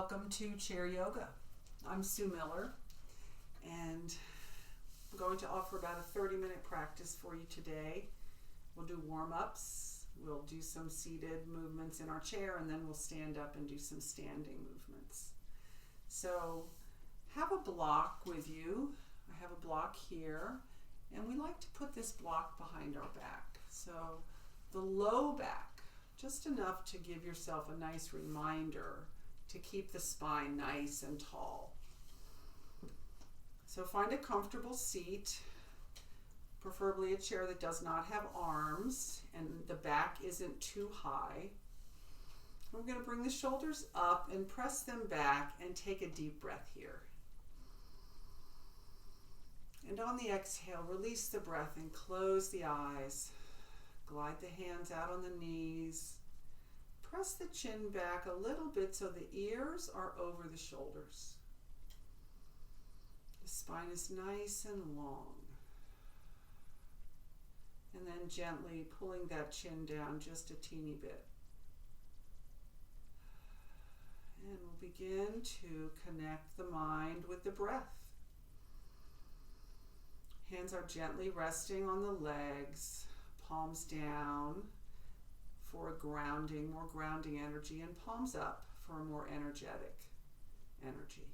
Welcome to Chair Yoga. I'm Sue Miller, and I'm going to offer about a 30-minute practice for you today. We'll do warm-ups, we'll do some seated movements in our chair, and then we'll stand up and do some standing movements. So have a block with you. I have a block here, and we like to put this block behind our back. So the low back, just enough to give yourself a nice reminder to keep the spine nice and tall. So find a comfortable seat, preferably a chair that does not have arms and the back isn't too high. We're going to bring the shoulders up and press them back and take a deep breath here. And on the exhale, release the breath and close the eyes. Glide the hands out on the knees. Press the chin back a little bit so the ears are over the shoulders. The spine is nice and long. And then gently pulling that chin down just a teeny bit. And we'll begin to connect the mind with the breath. Hands are gently resting on the legs, palms down for more grounding energy, and palms up for a more energetic energy.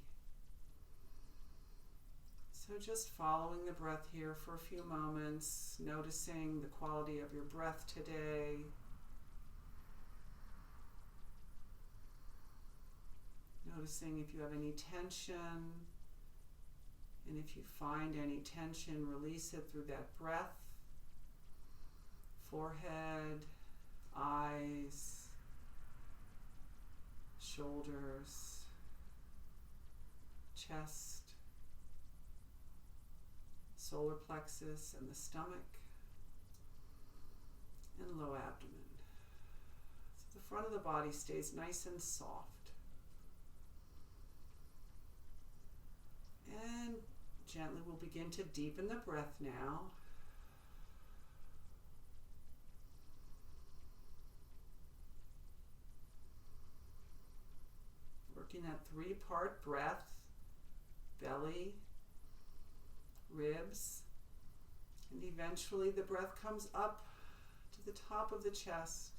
So just following the breath here for a few moments, noticing the quality of your breath today. Noticing if you have any tension, and if you find any tension, release it through that breath. Forehead, eyes, shoulders, chest, solar plexus and the stomach, and low abdomen. So the front of the body stays nice and soft. And gently we'll begin to deepen the breath now. Working that three-part breath, belly, ribs, and eventually the breath comes up to the top of the chest.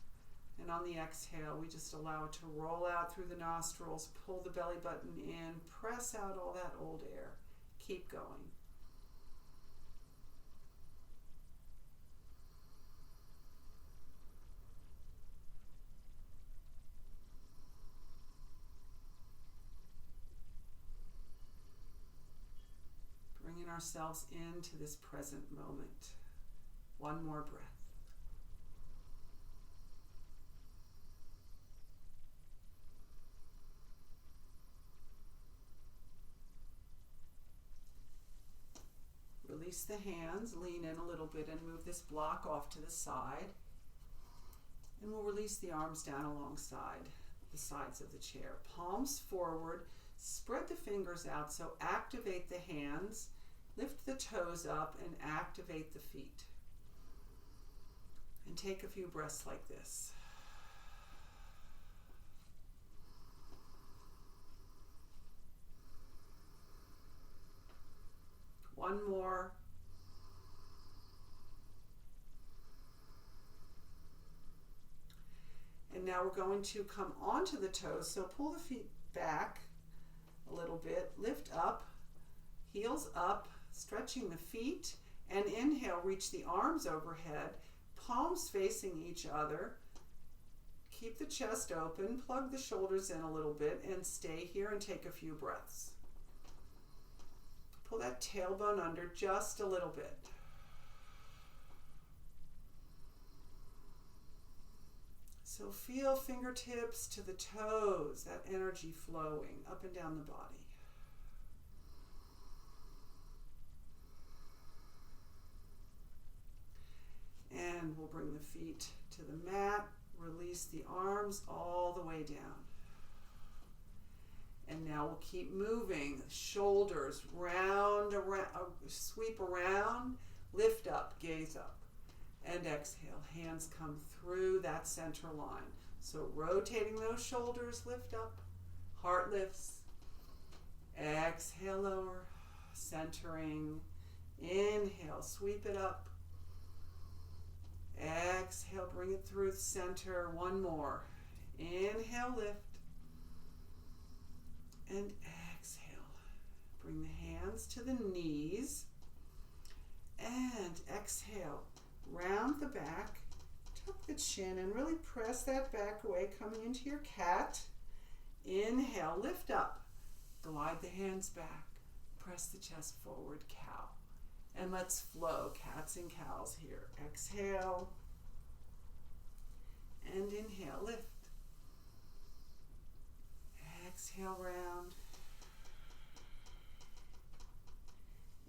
And on the exhale, we just allow it to roll out through the nostrils, pull the belly button in, press out all that old air. Keep going. Bringing ourselves into this present moment. One more breath. Release the hands, lean in a little bit and move this block off to the side. And we'll release the arms down alongside the sides of the chair. Palms forward, spread the fingers out, so activate the hands, lift the toes up and activate the feet. And take a few breaths like this. One more. And now we're going to come onto the toes. So pull the feet back a little bit, lift up, heels up, stretching the feet, and inhale, reach the arms overhead, palms facing each other. Keep the chest open, plug the shoulders in a little bit, and stay here and take a few breaths. Pull that tailbone under just a little bit. So feel fingertips to the toes, that energy flowing up and down the body. And we'll bring the feet to the mat, release the arms all the way down. And now we'll keep moving, shoulders round, sweep around, lift up, gaze up, and exhale. Hands come through that center line. So rotating those shoulders, lift up, Heart lifts. Exhale, lower. Centering. Inhale, sweep it up. Exhale, bring it through the center. One more. Inhale, lift. And exhale. Bring the hands to the knees. And exhale. Round the back. Tuck the chin and really press that back away, coming into your cat. Inhale, lift up. Glide the hands back. Press the chest forward, cow. And let's flow, cats and cows here. Exhale. And inhale, lift. Exhale, round.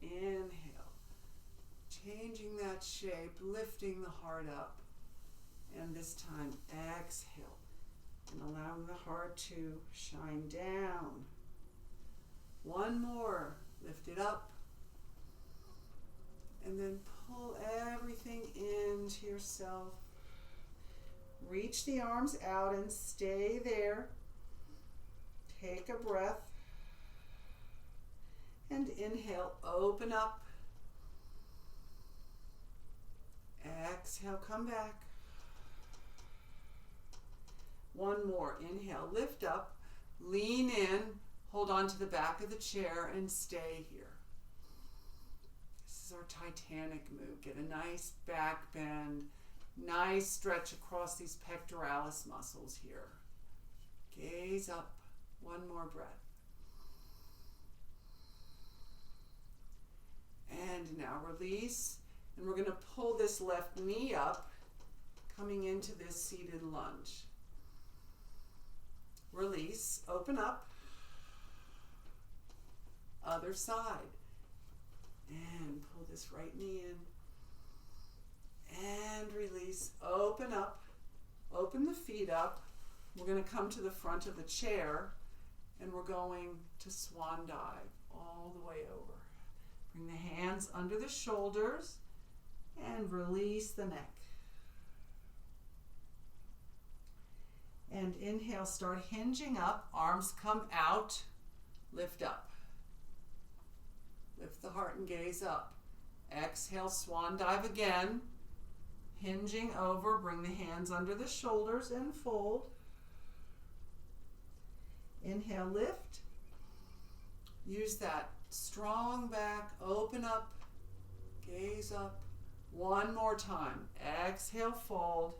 Inhale. Changing that shape, lifting the heart up. And this time, exhale. And allowing the heart to shine down. One more. Lift it up. And then pull everything into yourself. Reach the arms out and stay there. Take a breath. And inhale, open up. Exhale, come back. One more. Inhale, lift up. Lean in. Hold on to the back of the chair and stay here. This is our Titanic move. Get a nice back bend. Nice stretch across these pectoralis muscles here. Gaze up. One more breath. And now release. And we're going to pull this left knee up, coming into this seated lunge. Release. Open up. Other side. And pull this right knee in. And release. Open up. Open the feet up. We're going to come to the front of the chair. And we're going to swan dive all the way over. Bring the hands under the shoulders. And release the neck. And inhale, start hinging up. Arms come out. Lift up. Lift the heart and gaze up. Exhale, swan dive again. Hinging over, bring the hands under the shoulders and fold. Inhale, lift. Use that strong back, open up, gaze up. One more time. Exhale, fold,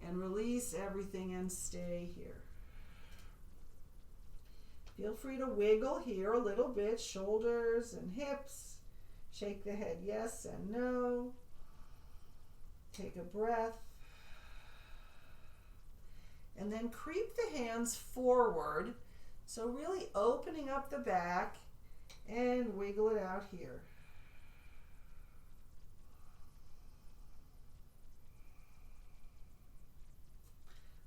and release everything and stay here. Feel free to wiggle here a little bit, shoulders and hips. Shake the head yes and no. Take a breath. And then creep the hands forward. So really opening up the back and wiggle it out here.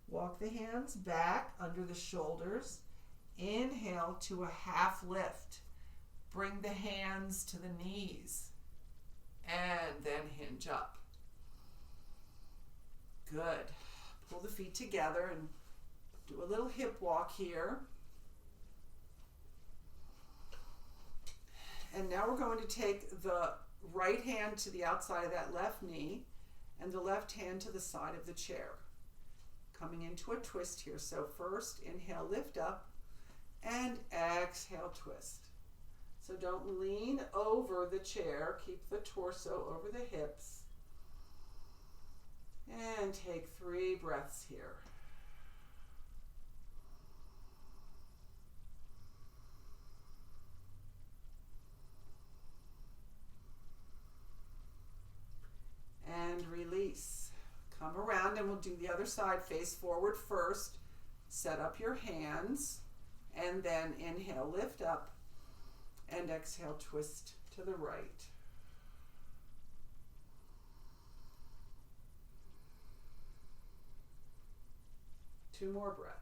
Walk the hands back under the shoulders. Inhale to a half lift. Bring the hands to the knees. And then hinge up. Good. Pull the feet together and do a little hip walk here. And now we're going to take the right hand to the outside of that left knee and the left hand to the side of the chair. Coming into a twist here. So first, inhale, lift up, and exhale, twist. So don't lean over the chair. Keep the torso over the hips. And take 3 breaths here. And release. Come around and we'll do the other side. Face forward first. Set up your hands. And then inhale, lift up. And exhale, twist to the right. Two more breaths.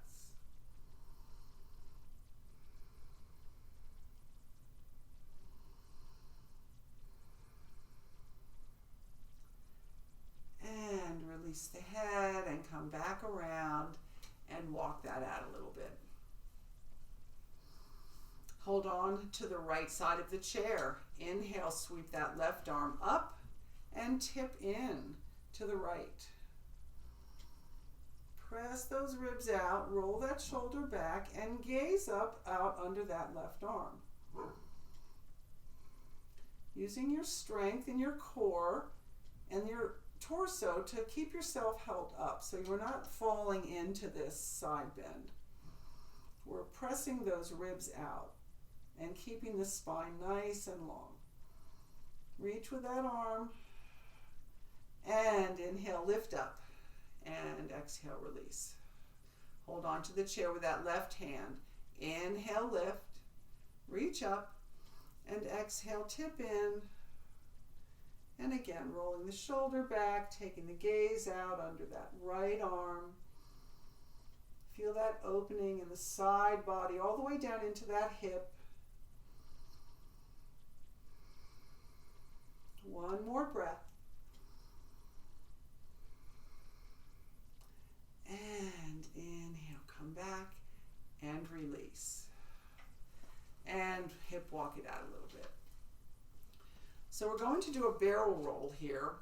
And release the head and come back around and walk that out a little bit. Hold on to the right side of the chair. Inhale, sweep that left arm up and tip in to the right. Press those ribs out, roll that shoulder back, and gaze up out under that left arm. Using your strength in your core and your torso to keep yourself held up so you're not falling into this side bend. We're pressing those ribs out and keeping the spine nice and long. Reach with that arm and inhale, lift up, and exhale, release. Hold on to the chair with that left hand. Inhale, lift, reach up, and exhale, tip in. And again, rolling the shoulder back, taking the gaze out under that right arm. Feel that opening in the side body all the way down into that hip. One more breath. And inhale, come back and release. And hip walk it out a little bit. So we're going to do a barrel roll here.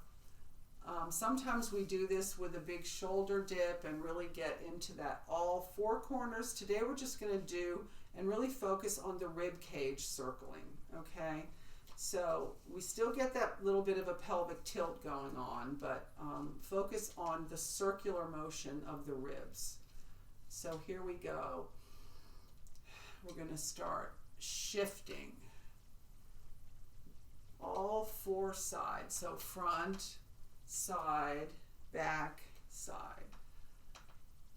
Sometimes we do this with a big shoulder dip and really get into that all four corners. Today we're just going to do and really focus on the rib cage circling, okay? So we still get that little bit of a pelvic tilt going on, but focus on the circular motion of the ribs. So here we go. We're going to start shifting all four sides. So front, side, back, side.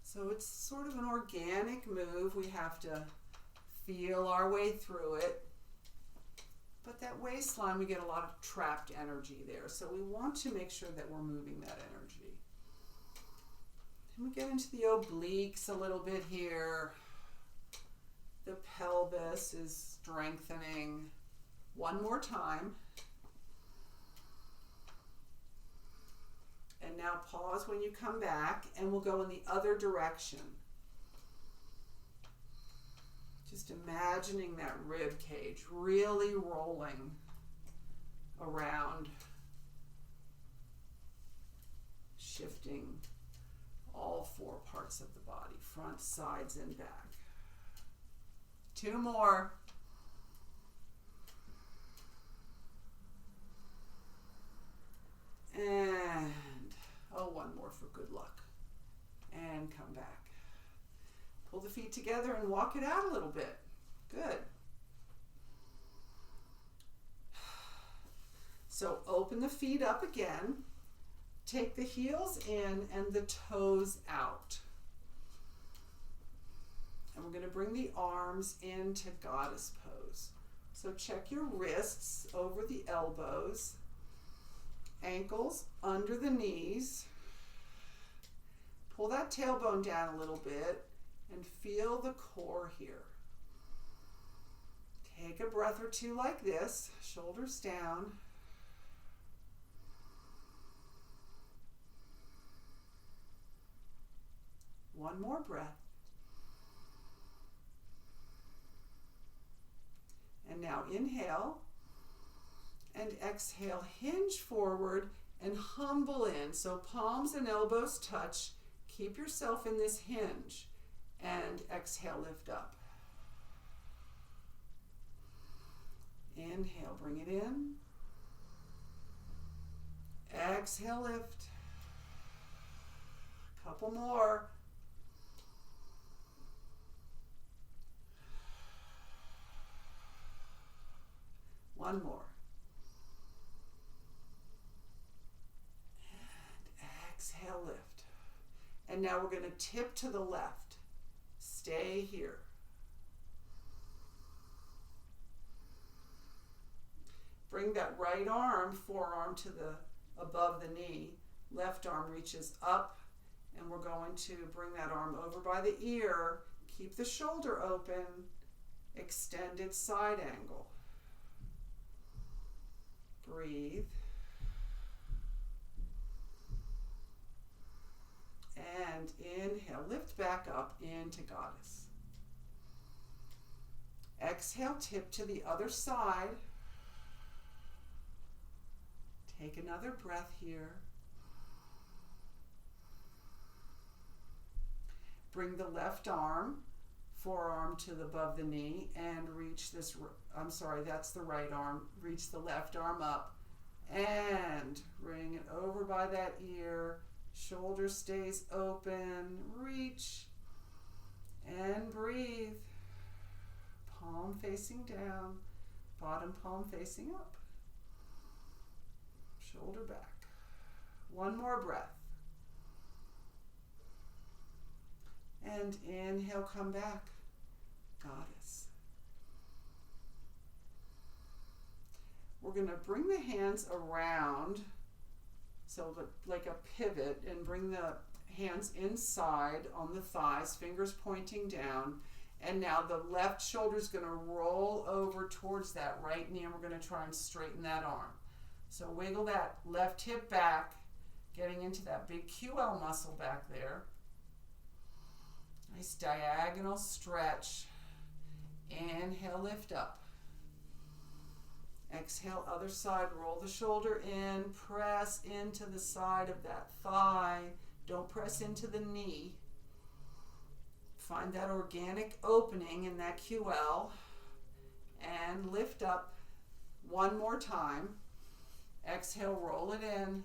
So it's sort of an organic move. We have to feel our way through it. But that waistline, we get a lot of trapped energy there. So we want to make sure that we're moving that energy. And we get into the obliques a little bit here. The pelvis is strengthening. One more time. And now pause when you come back, and we'll go in the other direction. Just imagining that rib cage really rolling around, shifting all four parts of the body, front, sides, and back. Two more. And one more for good luck. And come back. Pull the feet together and walk it out a little bit. Good. So open the feet up again. Take the heels in and the toes out. And we're going to bring the arms into goddess pose. So check your wrists over the elbows. Ankles under the knees. Pull that tailbone down a little bit and feel the core here. Take a breath or two like this, shoulders down. One more breath. And now inhale and exhale, hinge forward and humble in. So palms and elbows touch. Keep yourself in this hinge. And exhale, lift up. Inhale, bring it in. Exhale, lift. Couple more. One more. And exhale, lift. And now we're going to tip to the left. Stay here. Bring that right arm, forearm to the above the knee. Left arm reaches up, and we're going to bring that arm over by the ear. Keep the shoulder open. Extended side angle. Breathe. And inhale, lift back up into goddess. Exhale, tip to the other side. Take another breath here. Bring the left arm, forearm to above the knee, and reach this, that's the right arm. Reach the left arm up and bring it over by that ear. Shoulder stays open. Reach and breathe. Palm facing down, bottom palm facing up. Shoulder back. One more breath. And inhale, come back. Goddess. We're going to bring the hands around, so like a pivot, and bring the hands inside on the thighs, fingers pointing down. And now the left shoulder is going to roll over towards that right knee, and we're going to try and straighten that arm. So wiggle that left hip back, getting into that big QL muscle back there. Nice diagonal stretch. Inhale, lift up. Exhale, other side, roll the shoulder in, press into the side of that thigh. Don't press into the knee. Find that organic opening in that QL and lift up one more time. Exhale, roll it in.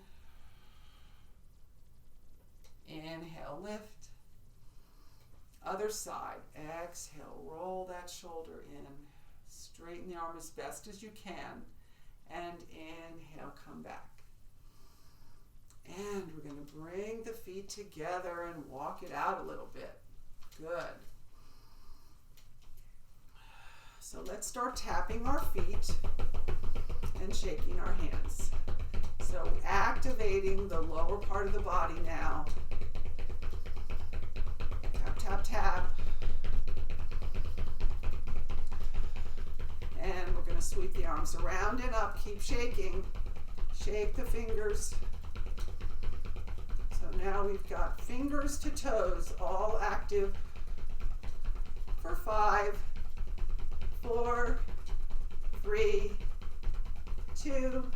Inhale, lift. Other side. Exhale, roll that shoulder in. Straighten the arm as best as you can. And inhale, come back. And we're going to bring the feet together and walk it out a little bit. Good. So let's start tapping our feet and shaking our hands. So activating the lower part of the body now. Tap, tap, tap. And we're going to sweep the arms around and up. Keep shaking. Shake the fingers. So now we've got fingers to toes all active for 5, 4, 3, 2,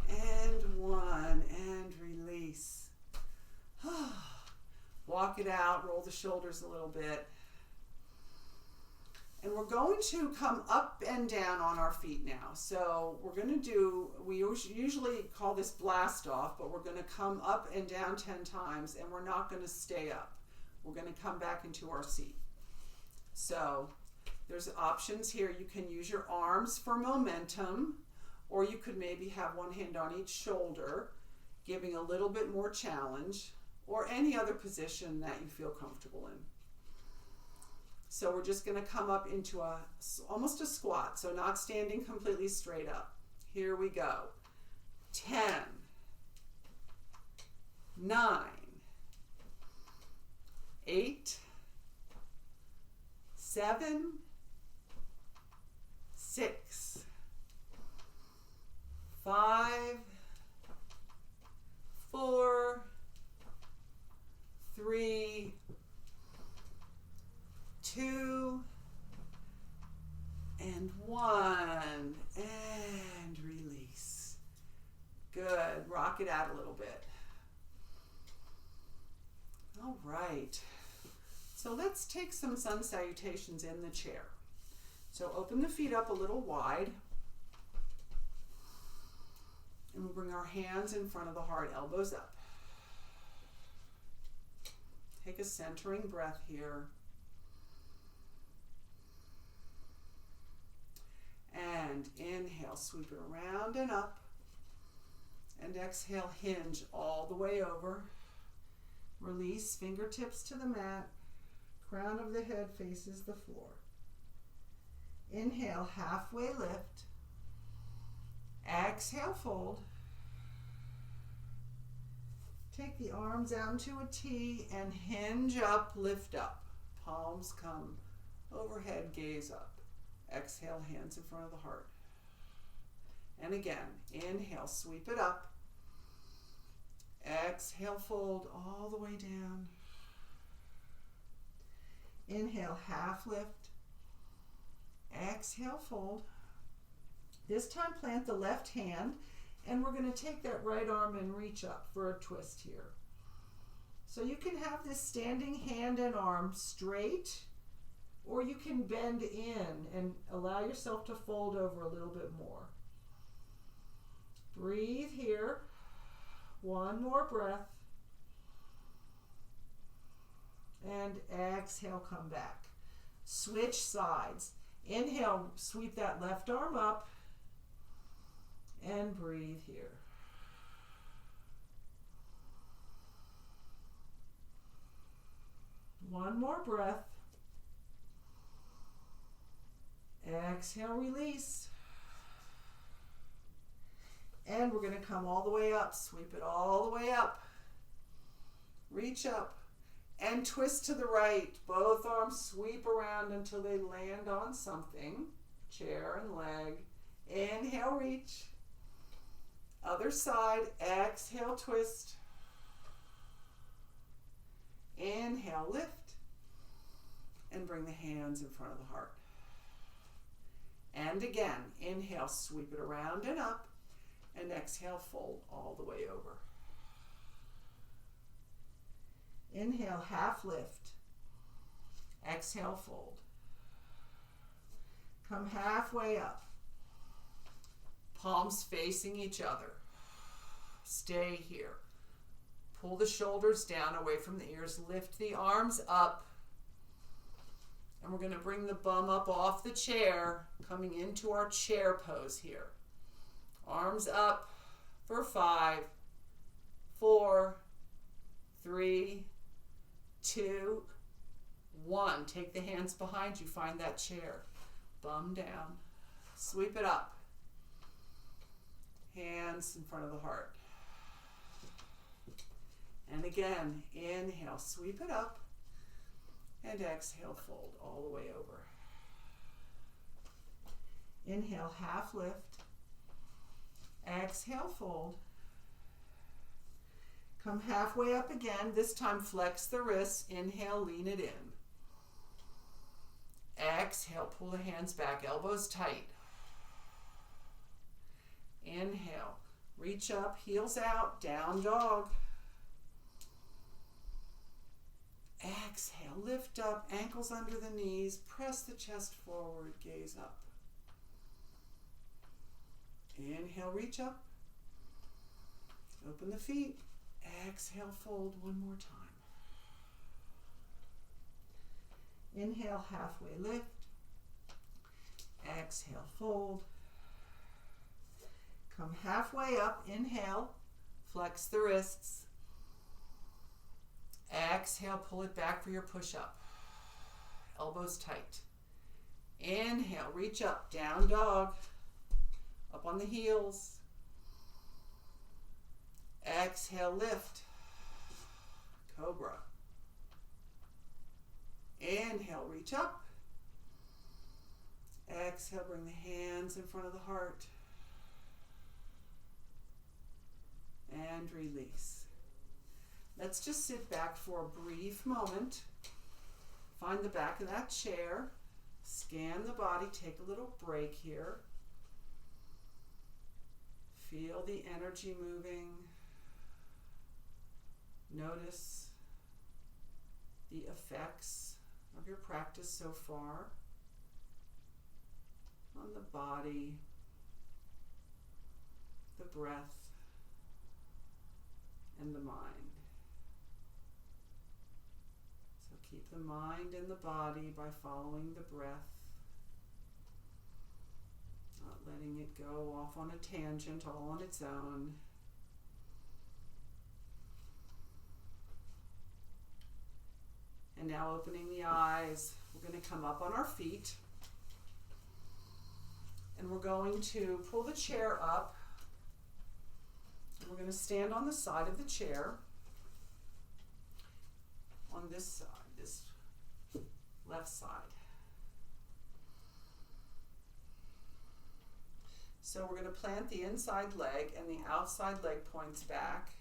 and 1. And release. Walk it out. Roll the shoulders a little bit. And we're going to come up and down on our feet now. So we're going to do, we usually call this blast off, but we're going to come up and down 10 times, and we're not going to stay up. We're going to come back into our seat. So there's options here. You can use your arms for momentum, or you could maybe have one hand on each shoulder, giving a little bit more challenge, or any other position that you feel comfortable in. So we're just going to come up into almost a squat, so not standing completely straight up. Here we go. 10, 9, 8, 7, 6, 5, 4, 3, 2, and 1, and release. Good. Rock it out a little bit. All right. So let's take some sun salutations in the chair. So open the feet up a little wide. And we'll bring our hands in front of the heart, elbows up. Take a centering breath here. And inhale, sweep it around and up. And exhale, hinge all the way over. Release, fingertips to the mat. Crown of the head faces the floor. Inhale, halfway lift. Exhale, fold. Take the arms out into a T and hinge up, lift up. Palms come overhead, gaze up. Exhale, hands in front of the heart. And again, inhale, sweep it up. Exhale, fold all the way down. Inhale, half lift. Exhale, fold. This time plant the left hand, and we're going to take that right arm and reach up for a twist here. So you can have this standing hand and arm straight, or you can bend in and allow yourself to fold over a little bit more. Breathe here. One more breath. And exhale, come back. Switch sides. Inhale, sweep that left arm up. And breathe here. One more breath. Exhale, release. And we're going to come all the way up. Sweep it all the way up. Reach up. And twist to the right. Both arms sweep around until they land on something. Chair and leg. Inhale, reach. Other side. Exhale, twist. Inhale, lift. And bring the hands in front of the heart. And again, inhale, sweep it around and up. And exhale, fold all the way over. Inhale, half lift. Exhale, fold. Come halfway up. Palms facing each other. Stay here. Pull the shoulders down away from the ears. Lift the arms up. And we're going to bring the bum up off the chair, coming into our chair pose here. Arms up for 5, 4, 3, 2, 1. Take the hands behind you. Find that chair. Bum down. Sweep it up. Hands in front of the heart. And again, inhale, sweep it up. And exhale, fold all the way over. Inhale, half lift. Exhale, fold. Come halfway up again. This time flex the wrists. Inhale, lean it in. Exhale, pull the hands back, elbows tight. Inhale, reach up, heels out, down dog. Exhale, lift up, ankles under the knees, press the chest forward, gaze up. Inhale, reach up. Open the feet. Exhale, fold one more time. Inhale, halfway lift. Exhale, fold. Come halfway up. Inhale, flex the wrists. Exhale, pull it back for your push-up. Elbows tight. Inhale, reach up, down dog. Up on the heels. Exhale, lift. Cobra. Inhale, reach up. Exhale, bring the hands in front of the heart. And release. Let's just sit back for a brief moment. Find the back of that chair. Scan the body. Take a little break here. Feel the energy moving. Notice the effects of your practice so far on the body, the breath, and the mind. So keep the mind in the body by following the breath, not letting it go off on a tangent all on its own. And now opening the eyes, we're going to come up on our feet. And we're going to pull the chair up. And we're going to stand on the side of the chair. On this side, this left side. So we're going to plant the inside leg and the outside leg points back.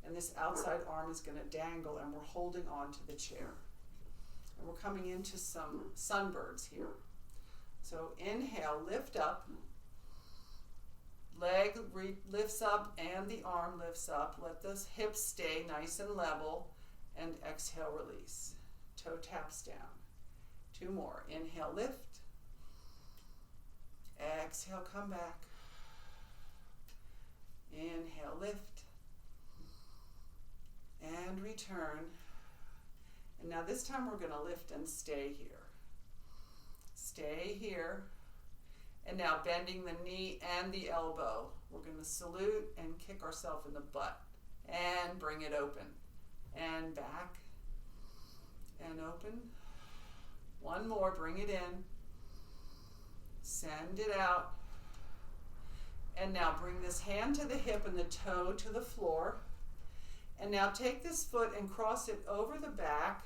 And this outside arm is going to dangle, and we're holding on to the chair. And we're coming into some sunbirds here. So inhale, lift up. Leg lifts up and the arm lifts up. Let the hips stay nice and level. And exhale, release. Toe taps down. 2 more. Inhale, lift. Exhale, come back. Inhale, lift. And return. And now this time we're going to lift and stay here. Stay here. And now bending the knee and the elbow. We're going to salute and kick ourselves in the butt. And bring it open. And back. And open. 1 more. Bring it in. Send it out. And now bring this hand to the hip and the toe to the floor. And now take this foot and cross it over the back.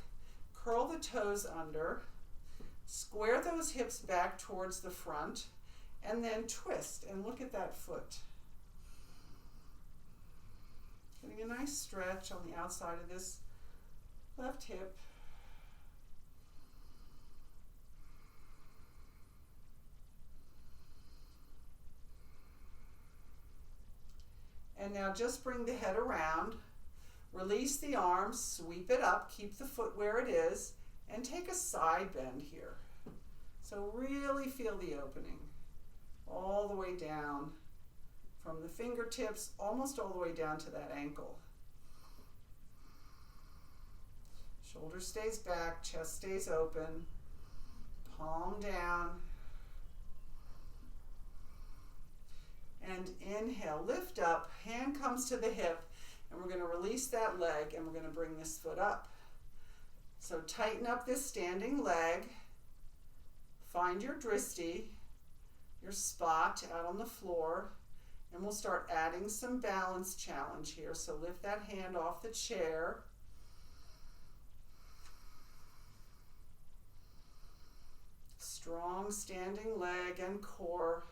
Curl the toes under. Square those hips back towards the front. And then twist and look at that foot. Getting a nice stretch on the outside of this left hip. And now just bring the head around. Release the arms, sweep it up, keep the foot where it is, and take a side bend here. So really feel the opening. All the way down from the fingertips, almost all the way down to that ankle. Shoulder stays back, chest stays open, palm down. And inhale, lift up, hand comes to the hip, and we're going to release that leg, and we're going to bring this foot up. So tighten up this standing leg, find your dristi, your spot out on the floor, and we'll start adding some balance challenge here. So lift that hand off the chair. Strong standing leg and core.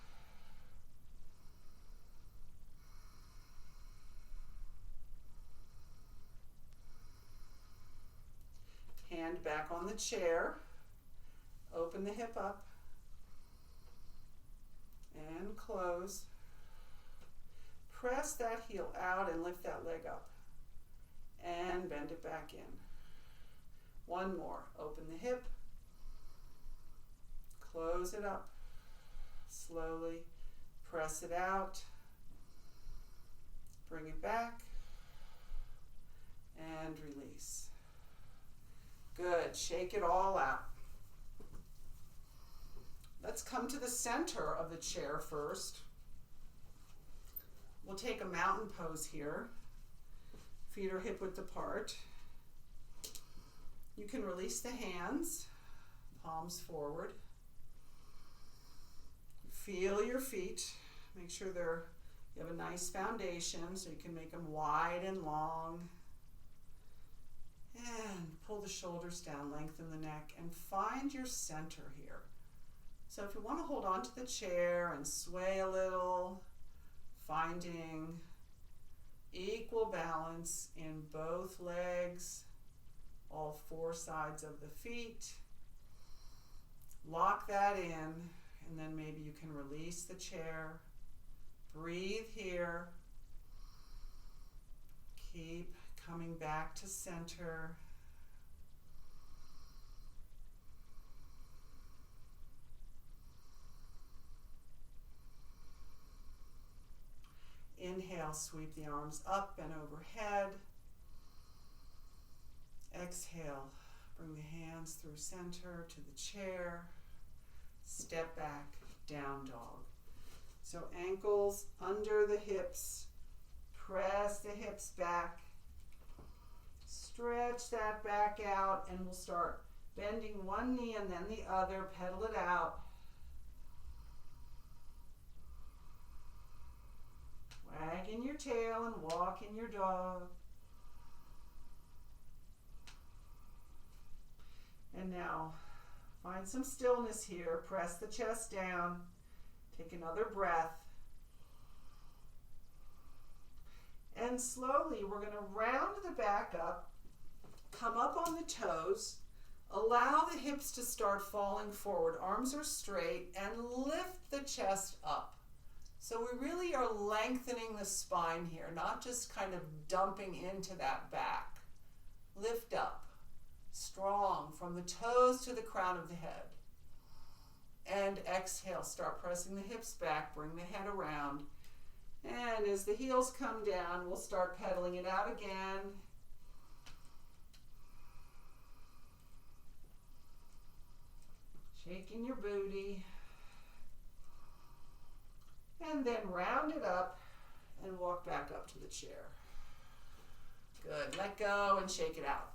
Hand back on the chair. Open the hip up. And close. Press that heel out and lift that leg up. And bend it back in. 1 more. Open the hip. Close it up. Slowly press it out. Bring it back. And release. Good. Shake it all out. Let's come to the center of the chair first. We'll take a mountain pose here. Feet are hip width apart. You can release the hands, palms forward. Feel your feet. Make sure you have a nice foundation so you can make them wide and long. And pull the shoulders down, lengthen the neck, and find your center here. So if you want to hold on to the chair and sway a little, finding equal balance in both legs, all 4 sides of the feet. Lock that in, and then maybe you can release the chair. Breathe here. Keep coming back to center. Inhale, sweep the arms up and overhead. Exhale, bring the hands through center to the chair. Step back, down dog. So ankles under the hips. Press the hips back. Stretch that back out, and we'll start bending one knee and then the other. Pedal it out. Wagging your tail and walking your dog. And now find some stillness here. Press the chest down. Take another breath. And slowly we're going to round the back up. Come up on the toes. Allow the hips to start falling forward. Arms are straight, and lift the chest up. So we really are lengthening the spine here, not just kind of dumping into that back. Lift up, strong, from the toes to the crown of the head. And exhale, start pressing the hips back, bring the head around. And as the heels come down, we'll start pedaling it out again. Shaking your booty. And then round it up and walk back up to the chair. Good. Let go and shake it out.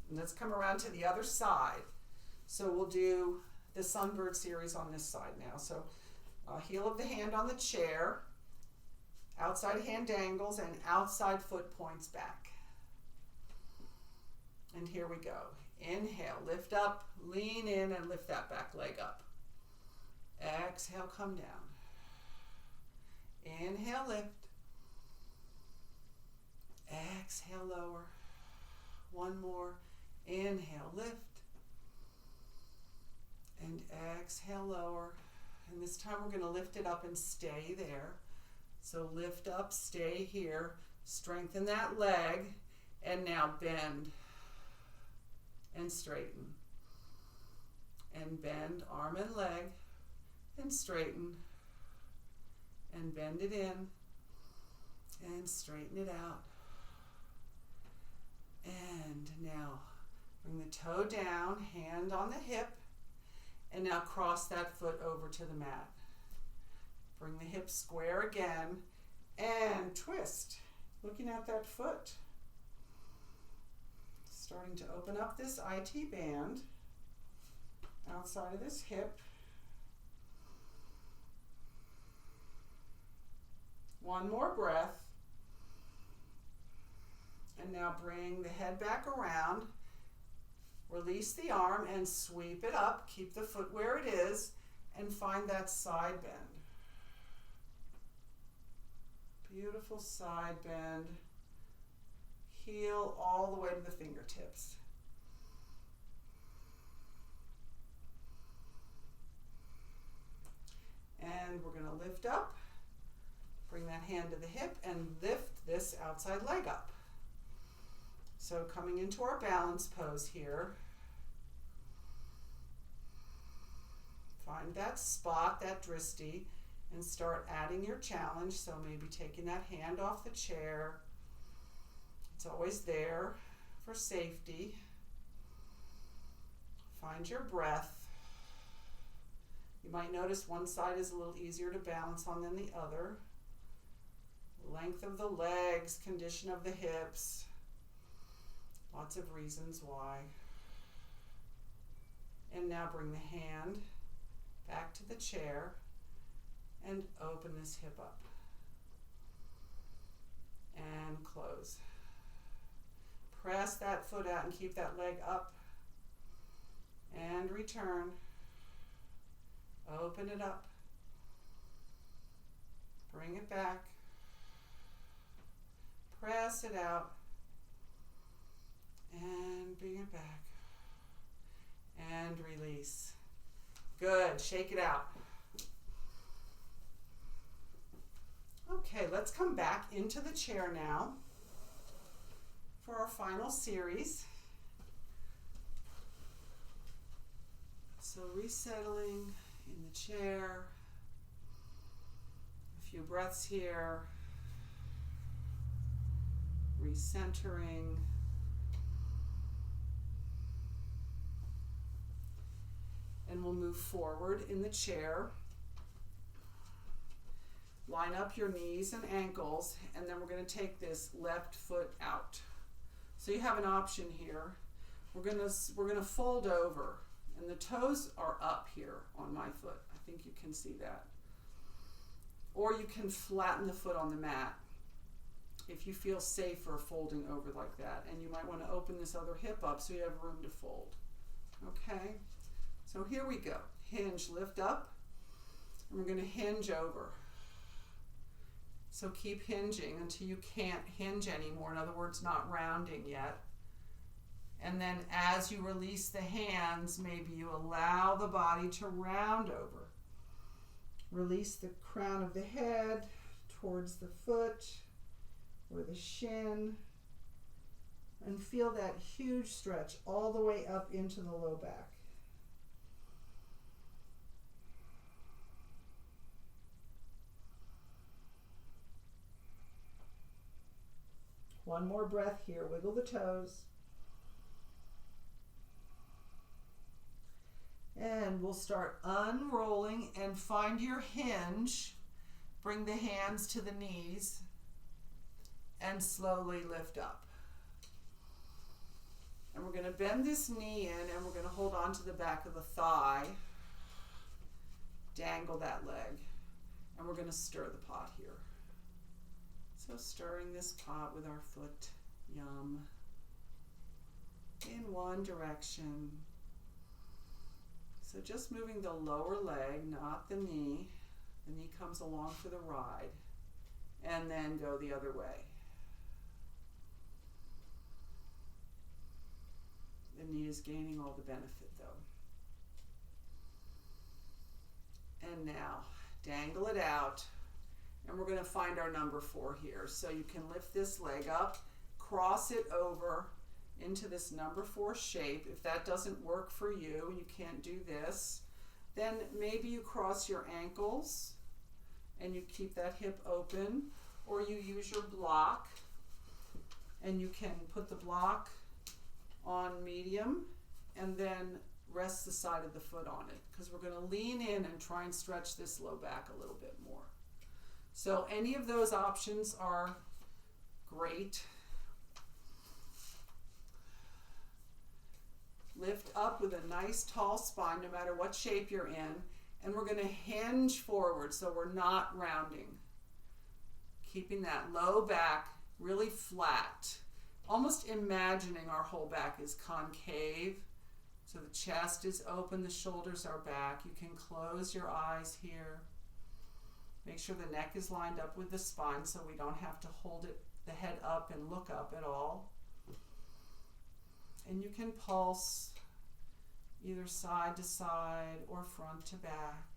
And let's come around to the other side. So we'll do the sunbird series on this side now. So heel of the hand on the chair, outside hand dangles, and outside foot points back. And here we go. Inhale, lift up, lean in, and lift that back leg up. Exhale, come down. Inhale, lift. Exhale, lower. One more. Inhale, lift. And exhale, lower. And this time we're going to lift it up and stay there. So lift up, stay here. Strengthen that leg. And now bend. And straighten. And bend arm and leg. And straighten. And bend it in. And straighten it out. And now bring the toe down, hand on the hip. And now cross that foot over to the mat. Bring the hips square again and twist. Looking at that foot. Starting to open up this IT band outside of this hip. One more breath. And now bring the head back around. Release the arm and sweep it up. Keep the foot where it is and find that side bend. Beautiful side bend. Heel all the way to the fingertips. And we're going to lift up. Bring that hand to the hip and lift this outside leg up. So coming into our balance pose here, find that spot, that dristi, and start adding your challenge. So maybe taking that hand off the chair. It's always there for safety. Find your breath. You might notice one side is a little easier to balance on than the other. Length of the legs, condition of the hips. Lots of reasons why. And now bring the hand back to the chair and open this hip up. And close. Press that foot out and keep that leg up. And return. Open it up. Bring it back. Press it out. And bring it back. And release. Good. Shake it out. Okay, let's come back into the chair now for our final series. So resettling in the chair. A few breaths here. Recentering. And we'll move forward in the chair. Line up your knees and ankles, and then we're going to take this left foot out. So you have an option here. We're going to fold over, and the toes are up here on my foot. I think you can see that. Or you can flatten the foot on the mat if you feel safer folding over like that. And you might want to open this other hip up so you have room to fold. Okay? So here we go. Hinge, lift up, and we're going to hinge over. So keep hinging until you can't hinge anymore. In other words, not rounding yet. And then as you release the hands, maybe you allow the body to round over. Release the crown of the head towards the foot or the shin. And feel that huge stretch all the way up into the low back. One more breath here. Wiggle the toes. And we'll start unrolling and find your hinge. Bring the hands to the knees and slowly lift up. And we're going to bend this knee in and we're going to hold on to the back of the thigh. Dangle that leg. And we're going to stir the pot here. So stirring this pot with our foot, yum, in one direction. So just moving the lower leg, not the knee. The knee comes along for the ride. And then go the other way. The knee is gaining all the benefit though. And now, dangle it out. And we're going to find our number 4 here. So you can lift this leg up, cross it over into this number 4 shape. If that doesn't work for you, you can't do this, then maybe you cross your ankles and you keep that hip open, or you use your block and you can put the block on medium and then rest the side of the foot on it, because we're going to lean in and try and stretch this low back a little bit more. So any of those options are great. Lift up with a nice tall spine, no matter what shape you're in. And we're going to hinge forward so we're not rounding. Keeping that low back really flat. Almost imagining our whole back is concave. So the chest is open, the shoulders are back. You can close your eyes here. Make sure the neck is lined up with the spine so we don't have to hold it, the head up and look up at all. And you can pulse either side to side or front to back.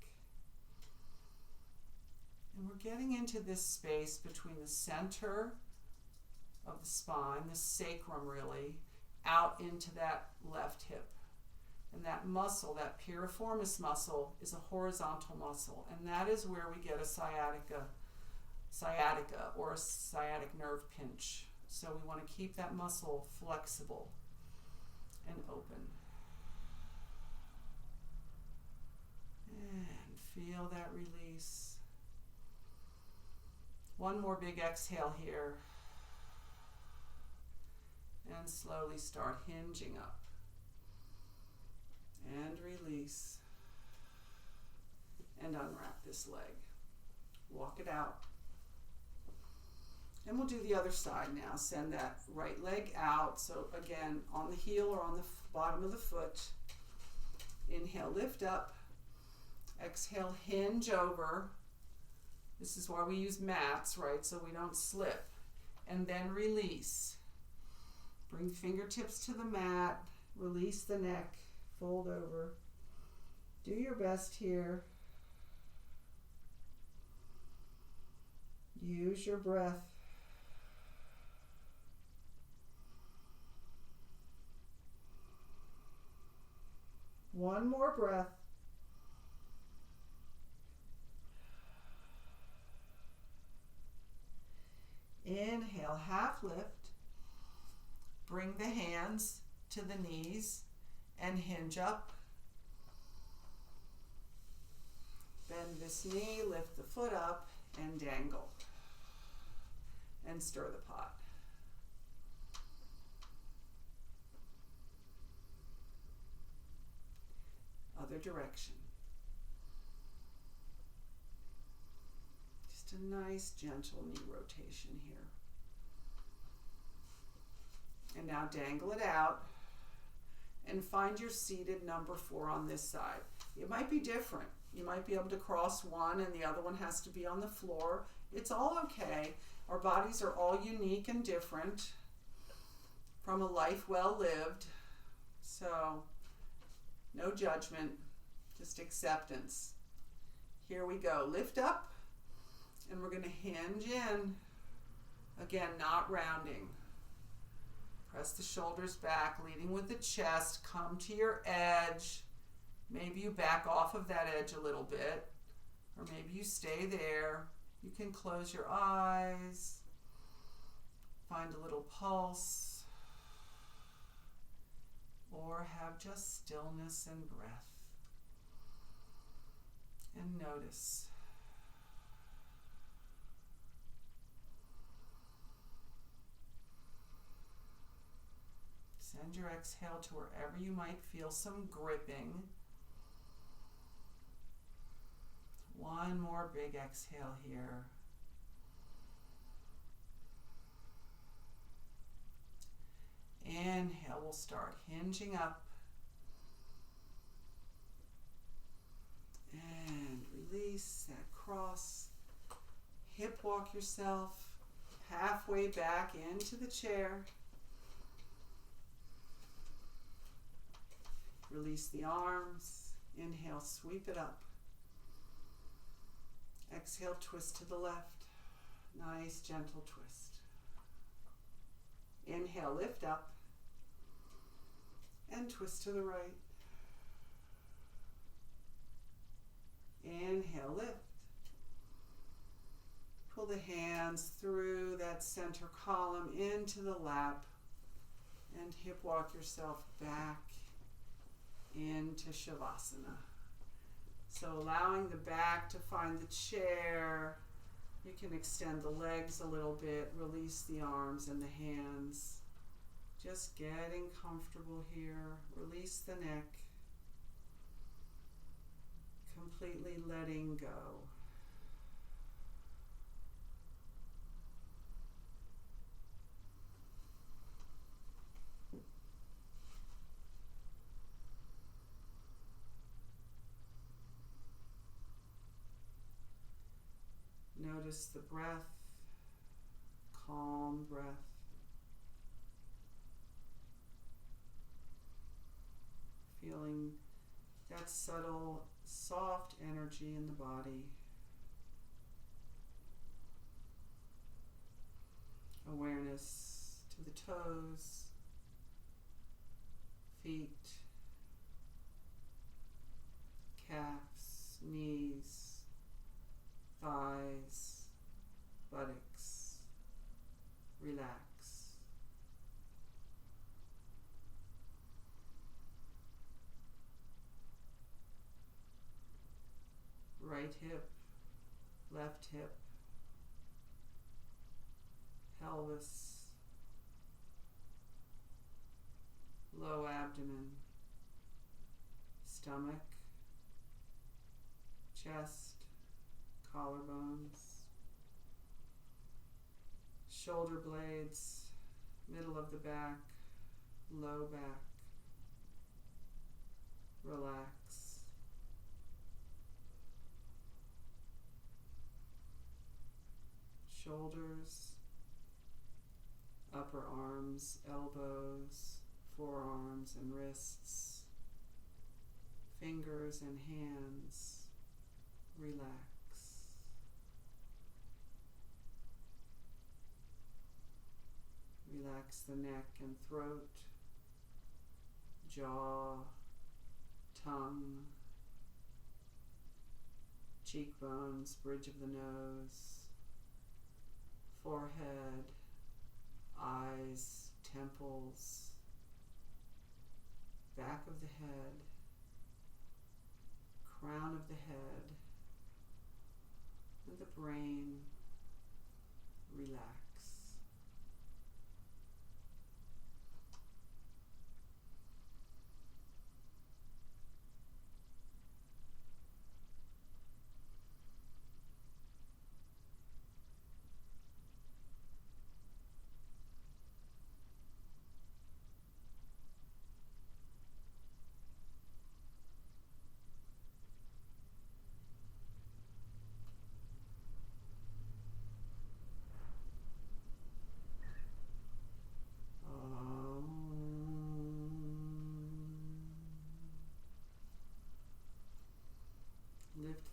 And we're getting into this space between the center of the spine, the sacrum really, out into that left hip. And that muscle, that piriformis muscle, is a horizontal muscle. And that is where we get a sciatica or a sciatic nerve pinch. So we want to keep that muscle flexible and open. And feel that release. One more big exhale here. And slowly start hinging up. And release. And unwrap this leg. Walk it out. And we'll do the other side now. Send that right leg out. So again, on the heel or on the bottom of the foot. Inhale, lift up. Exhale, hinge over. This is why we use mats, right? So we don't slip. And then release. Bring fingertips to the mat. Release the neck. Fold over. Do your best here. Use your breath. One more breath. Inhale, half lift. Bring the hands to the knees and hinge up. Bend this knee, lift the foot up, and dangle. And stir the pot. Other direction. Just a nice, gentle knee rotation here. And now dangle it out and find your seated number 4 on this side. It might be different. You might be able to cross one and the other one has to be on the floor. It's all okay. Our bodies are all unique and different. from a life well lived. So, no judgment, just acceptance. Here we go. Lift up, and we're going to hinge in. Again, not rounding. Press the shoulders back, leading with the chest. Come to your edge. Maybe you back off of that edge a little bit, or maybe you stay there. You can close your eyes. Find a little pulse, or have just stillness and breath. And notice. Send your exhale to wherever you might feel some gripping. One more big exhale here. Inhale, we'll start hinging up. And release that cross. Hip walk yourself halfway back into the chair. Release the arms. Inhale, sweep it up. Exhale, twist to the left. Nice, gentle twist. Inhale, lift up. And twist to the right. Inhale, lift. Pull the hands through that center column into the lap. And hip walk yourself back into Shavasana. So allowing the back to find the chair. You can extend the legs a little bit, release the arms and the hands. Just getting comfortable here. Release the neck. Completely letting go. Notice the breath, calm breath. Feeling that subtle, soft energy in the body. Awareness to the toes, feet, calves, knees, thighs, buttocks. Relax. Right hip, left hip, pelvis, low abdomen, stomach, chest, collarbones, shoulder blades, middle of the back, low back. Relax. Shoulders, upper arms, elbows, forearms and wrists, fingers and hands. Relax. Relax the neck and throat, jaw, tongue, cheekbones, bridge of the nose, forehead, eyes, temples, back of the head, crown of the head, and the brain. Relax.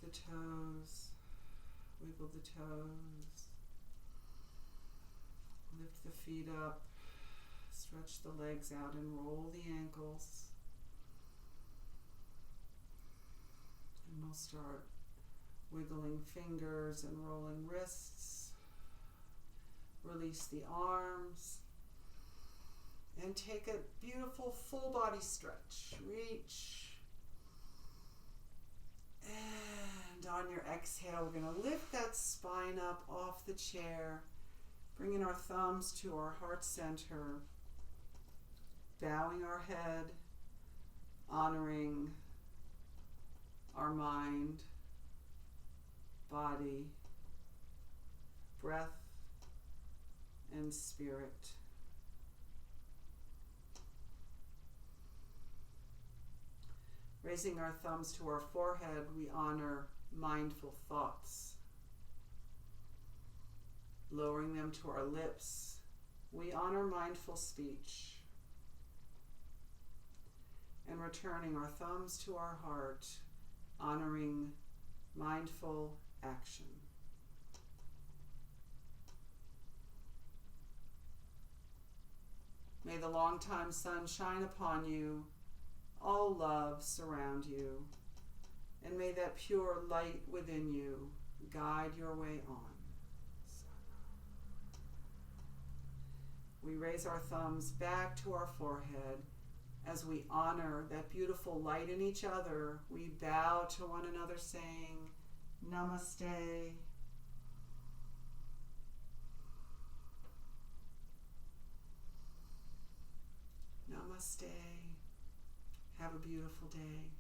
the toes. Wiggle the toes. Lift the feet up. Stretch the legs out and roll the ankles. And we'll start wiggling fingers and rolling wrists. Release the arms. And take a beautiful full body stretch. Reach. And on your exhale, we're going to lift that spine up off the chair. Bringing our thumbs to our heart center. Bowing our head. Honoring our mind, body, breath, and spirit. Raising our thumbs to our forehead, we honor mindful thoughts. Lowering them to our lips, we honor mindful speech. And returning our thumbs to our heart, honoring mindful action. May the longtime sun shine upon you, all love surround you, and may that pure light within you guide your way on. We raise our thumbs back to our forehead. As we honor that beautiful light in each other, we bow to one another saying, Namaste. Namaste. Have a beautiful day.